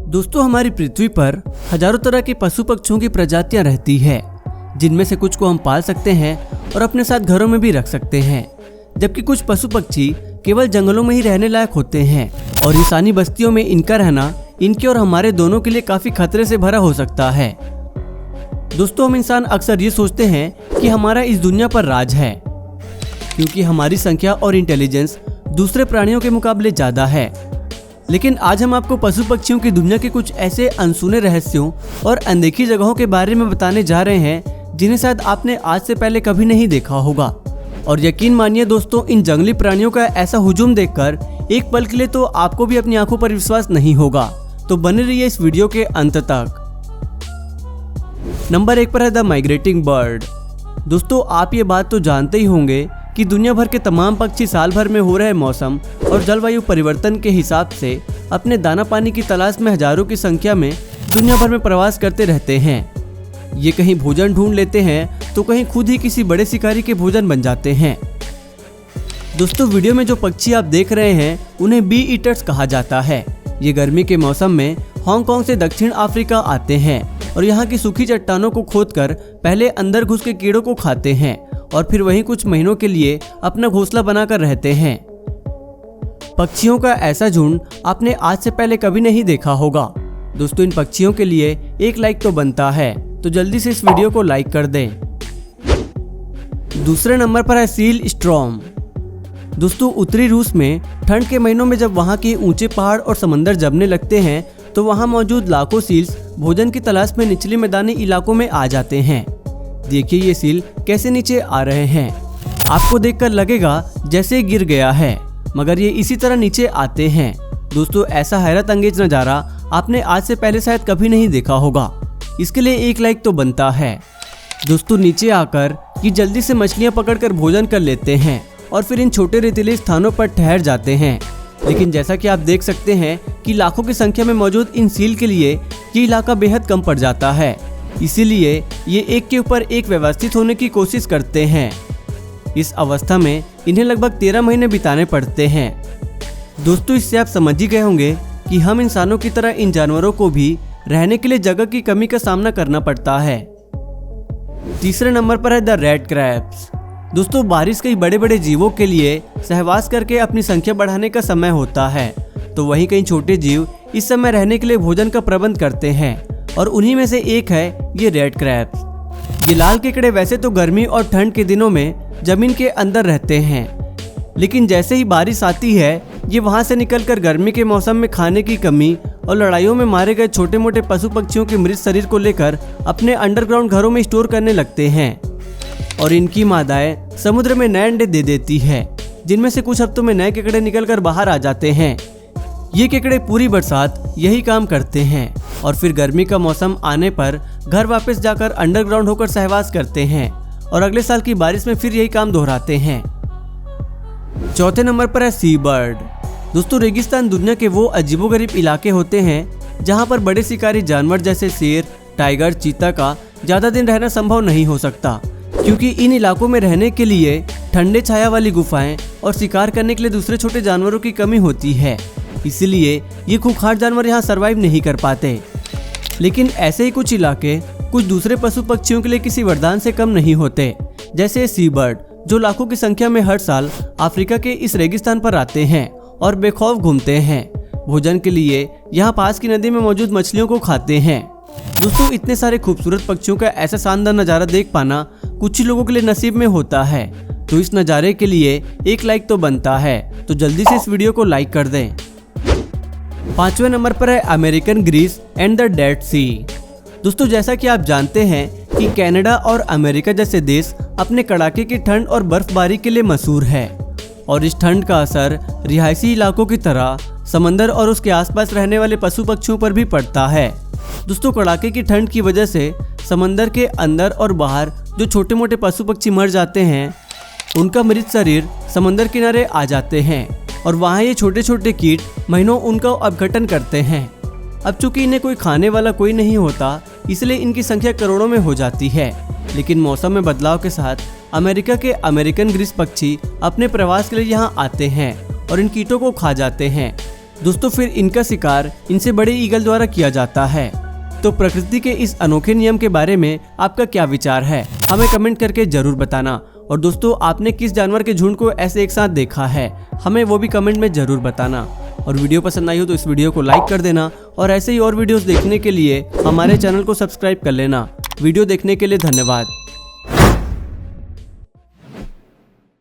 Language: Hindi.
दोस्तों, हमारी पृथ्वी पर हजारों तरह के पशु पक्षियों की प्रजातियां रहती है, जिनमें से कुछ को हम पाल सकते हैं और अपने साथ घरों में भी रख सकते हैं, जबकि कुछ पशु पक्षी केवल जंगलों में ही रहने लायक होते हैं और इंसानी बस्तियों में इनका रहना इनके और हमारे दोनों के लिए काफी खतरे से भरा हो सकता है। दोस्तों, हम इंसान अक्सर ये सोचते हैं कि हमारा इस दुनिया पर राज है, क्योंकि हमारी संख्या और इंटेलिजेंस दूसरे प्राणियों के मुकाबले ज्यादा है। लेकिन आज हम आपको पशु पक्षियों की दुनिया के कुछ ऐसे अनसुने रहस्यों और अनदेखी जगहों के बारे में बताने जा रहे हैं जिन्हें शायद आपने आज से पहले कभी नहीं देखा होगा। और यकीन मानिए दोस्तों, इन जंगली प्राणियों का ऐसा हुजूम देखकर एक पल के लिए तो आपको भी अपनी आंखों पर विश्वास नहीं होगा। तो बने रहिए इस वीडियो के अंत तक। नंबर 1 पर है द माइग्रेटिंग बर्ड। दोस्तों, आप ये बात तो जानते ही होंगे कि दुनिया भर के तमाम पक्षी साल भर में हो रहे मौसम और जलवायु परिवर्तन के हिसाब से अपने दाना पानी की तलाश में हजारों की संख्या में दुनिया भर में प्रवास करते रहते हैं। ये कहीं भोजन ढूंढ लेते हैं तो कहीं खुद ही किसी बड़े शिकारी के भोजन बन जाते हैं। दोस्तों, वीडियो में जो पक्षी आप देख रहे हैं उन्हें बी ईटर्स कहा जाता है। ये गर्मी के मौसम में हांगकांग से दक्षिण अफ्रीका आते हैं और यहाँ की सूखी चट्टानों को खोदकर पहले अंदर घुस के कीड़ों को खाते हैं और फिर वहीं कुछ महीनों के लिए अपना घोंसला बनाकर रहते हैं। पक्षियों का ऐसा झुंड आपने आज से पहले कभी नहीं देखा होगा। दोस्तों, इन पक्षियों के लिए एक लाइक तो बनता है, तो जल्दी से इस वीडियो को लाइक कर दें। दूसरे नंबर पर है सील स्टॉर्म। दोस्तों, उत्तरी रूस में ठंड के महीनों में जब वहां के ऊंचे पहाड़ और समंदर जमने लगते हैं तो वहां मौजूद लाखों सील्स भोजन की तलाश में निचले मैदानी इलाकों में आ जाते हैं। देखिए ये सील कैसे नीचे आ रहे हैं। आपको देखकर लगेगा जैसे गिर गया है, मगर ये इसी तरह नीचे आते हैं। दोस्तों, ऐसा हैरत अंगेज नज़ारा आपने आज से पहले शायद कभी नहीं देखा होगा। इसके लिए एक लाइक तो बनता है। दोस्तों, नीचे आकर ये जल्दी से मछलियां पकड़कर भोजन कर लेते हैं और फिर इन छोटे रेतीले स्थानों पर ठहर जाते हैं। लेकिन जैसा कि आप देख सकते हैं कि लाखों की संख्या में मौजूद इन सील के लिए ये इलाका बेहद कम पड़ जाता है, इसीलिए ये एक के ऊपर एक व्यवस्थित होने की कोशिश करते हैं। इस अवस्था में इन्हें लगभग 13 महीने बिताने पड़ते हैं। दोस्तों, इससे आप समझ ही गए होंगे कि हम इंसानों की तरह इन जानवरों को भी रहने के लिए जगह की कमी का सामना करना पड़ता है। तीसरे नंबर पर है द रेड क्रैब्स। दोस्तों, बारिश कई बड़े बड़े जीवों के लिए सहवास करके अपनी संख्या बढ़ाने का समय होता है, तो वहीं कई छोटे जीव इस समय रहने के लिए भोजन का प्रबंध करते हैं और उन्हीं में से एक है ये रेड क्रैब्स। ये लाल केकड़े वैसे तो गर्मी और ठंड के दिनों में जमीन के अंदर रहते हैं, लेकिन जैसे ही बारिश आती है ये वहां से निकलकर गर्मी के मौसम में खाने की कमी और लड़ाइयों में मारे गए छोटे मोटे पशु पक्षियों के मृत शरीर को लेकर अपने अंडरग्राउंड घरों में स्टोर करने लगते हैं और इनकी मादाएं समुद्र में नए अंडे दे देती है, जिनमें से कुछ हफ्तों में नए केकड़े निकलकर बाहर आ जाते हैं। ये केकड़े पूरी बरसात यही काम करते हैं और फिर गर्मी का मौसम आने पर घर वापस जाकर अंडरग्राउंड होकर सहवास करते हैं और अगले साल की बारिश में फिर यही काम दोहराते हैं। चौथे नंबर पर है सी बर्ड। दोस्तों, रेगिस्तान दुनिया के वो अजीबोगरीब इलाके होते हैं जहां पर बड़े शिकारी जानवर जैसे शेर, टाइगर, चीता का ज्यादा दिन रहना संभव नहीं हो सकता, क्योंकि इन इलाकों में रहने के लिए ठंडे छाया वाली गुफाएं और शिकार करने के लिए दूसरे छोटे जानवरों की कमी होती है, इसलिए ये खूंखार जानवर यहाँ सरवाइव नहीं कर पाते। लेकिन ऐसे ही कुछ इलाके कुछ दूसरे पशु पक्षियों के लिए किसी वरदान से कम नहीं होते, जैसे सी बर्ड, जो लाखों की संख्या में हर साल अफ्रीका के इस रेगिस्तान पर आते हैं और बेखौफ घूमते हैं। भोजन के लिए यहाँ पास की नदी में मौजूद मछलियों को खाते हैं। दोस्तों, इतने सारे खूबसूरत पक्षियों का ऐसा शानदार नज़ारा देख पाना कुछ ही लोगों के लिए नसीब में होता है, तो इस नज़ारे के लिए एक लाइक तो बनता है, तो जल्दी से इस वीडियो को लाइक कर दें। 5वें नंबर पर है American Greece and the Dead Sea. दोस्तों, जैसा कि आप जानते हैं कि कनाडा और अमेरिका जैसे देश अपने कड़ाके की ठंड और बर्फबारी के लिए मशहूर है और इस ठंड का असर रिहायशी इलाकों की तरह समंदर और उसके आसपास रहने वाले पशु पक्षियों पर भी पड़ता है। दोस्तों, कड़ाके की ठंड की वजह से समंदर के अंदर और बाहर जो छोटे मोटे पशु पक्षी मर जाते हैं, उनका मृत शरीर समंदर किनारे आ जाते हैं और वहाँ ये छोटे छोटे कीट महीनों उनका अपघटन करते हैं। अब चूंकि इन्हें कोई खाने वाला कोई नहीं होता, इसलिए इनकी संख्या करोड़ों में हो जाती है। लेकिन मौसम में बदलाव के साथ अमेरिका के अमेरिकन ग्रीस पक्षी अपने प्रवास के लिए यहाँ आते हैं और इन कीटों को खा जाते हैं। दोस्तों फिर इनका शिकार इनसे बड़े ईगल द्वारा किया जाता है। तो प्रकृति के इस अनोखे नियम के बारे में आपका क्या विचार है, हमें कमेंट करके जरूर बताना। और दोस्तों आपने किस जानवर के झुंड को ऐसे एक साथ देखा है, हमें वो भी कमेंट में जरूर बताना। और वीडियो पसंद आई हो तो इस वीडियो को लाइक कर देना और ऐसे ही और वीडियोस देखने के लिए हमारे चैनल को सब्सक्राइब कर लेना। वीडियो देखने के लिए धन्यवाद।